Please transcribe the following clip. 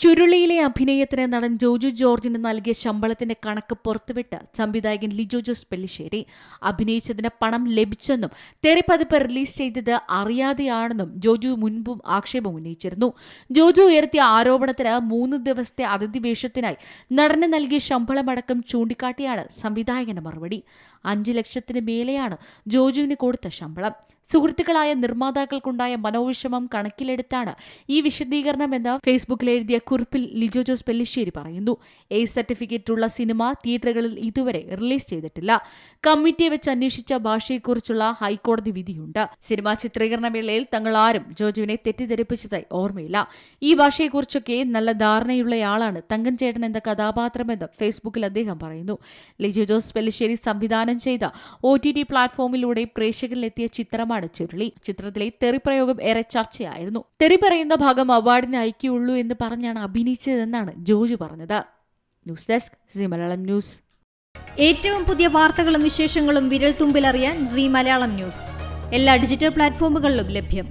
ചുരുളിയിലെ അഭിനയത്തിന് നടൻ ജോജു ജോർജിന് നൽകിയ ശമ്പളത്തിന്റെ കണക്ക് പുറത്തുവിട്ട് സംവിധായകൻ ലിജോ ജോസ് പെല്ലിശ്ശേരി. അഭിനയിച്ചതിന് പണം ലഭിച്ചെന്നും തെറിപ്പതിപ്പ് റിലീസ് ചെയ്തത് അറിയാതെയാണെന്നും ജോജു മുൻപും ആക്ഷേപം ഉന്നയിച്ചിരുന്നു. ജോജു ഉയർത്തിയ ആരോപണത്തിന് 3 ദിവസത്തെ അതിഥി വേഷത്തിനായി നടന് നൽകിയ ശമ്പളമടക്കം ചൂണ്ടിക്കാട്ടിയാണ് സംവിധായകന്റെ മറുപടി. 5 ലക്ഷത്തിന് മേലെയാണ് ജോജുവിന് കൊടുത്ത ശമ്പളം. സുഹൃത്തുക്കളായ നിർമ്മാതാക്കൾക്കുണ്ടായ മനോവിഷമം കണക്കിലെടുത്താണ് ഈ വിശദീകരണമെന്ന് ഫേസ്ബുക്കിൽ എഴുതിയ കുറിപ്പിൽ ലിജോ ജോസ് പെല്ലിശ്ശേരി പറയുന്നു. എ സർട്ടിഫിക്കറ്റ് ഉള്ള സിനിമ തിയേറ്ററുകളിൽ ഇതുവരെ റിലീസ് ചെയ്തിട്ടില്ല. കമ്മിറ്റിയെ വെച്ച് അന്വേഷിച്ച ഭാഷയെക്കുറിച്ചുള്ള ഹൈക്കോടതി വിധിയുണ്ട്. സിനിമാ ചിത്രീകരണ വേളയിൽ തങ്ങൾ ആരും ജോജുവിനെ തെറ്റിദ്ധരിപ്പിച്ചതായി ഓർമ്മയില്ല. ഈ ഭാഷയെക്കുറിച്ചൊക്കെ നല്ല ധാരണയുള്ളയാളാണ് തങ്കൻ ചേട്ടൻ എന്ന കഥാപാത്രമെന്ന് ഫേസ്ബുക്കിൽ അദ്ദേഹം പറയുന്നു. ലിജോ ജോസ് പെല്ലിശ്ശേരി സംവിധാനം ചെയ്ത OTT പ്ലാറ്റ്ഫോമിലൂടെ പ്രേക്ഷകരിലെത്തിയ ചിത്രമാണ് ചുരുളി. ചിത്രത്തിലെ തെറിപ്രയോഗം ഏറെ ചർച്ചയായിരുന്നു. തെറി പറയുന്ന ഭാഗം അവാർഡിന് അയക്കുകയുള്ളൂ എന്ന് പറഞ്ഞാണ് അഭിനയിച്ചതെന്നാണ് ജോജു പറഞ്ഞത്. News desk C Malayalam news. ഏറ്റവും പുതിയ വാർത്തകളും വിശേഷങ്ങളും വിരൽ തുമ്പിലറിയാൻ സി മലയാളം ന്യൂസ് എല്ലാ ഡിജിറ്റൽ പ്ലാറ്റ്ഫോമുകളിലും ലഭ്യം.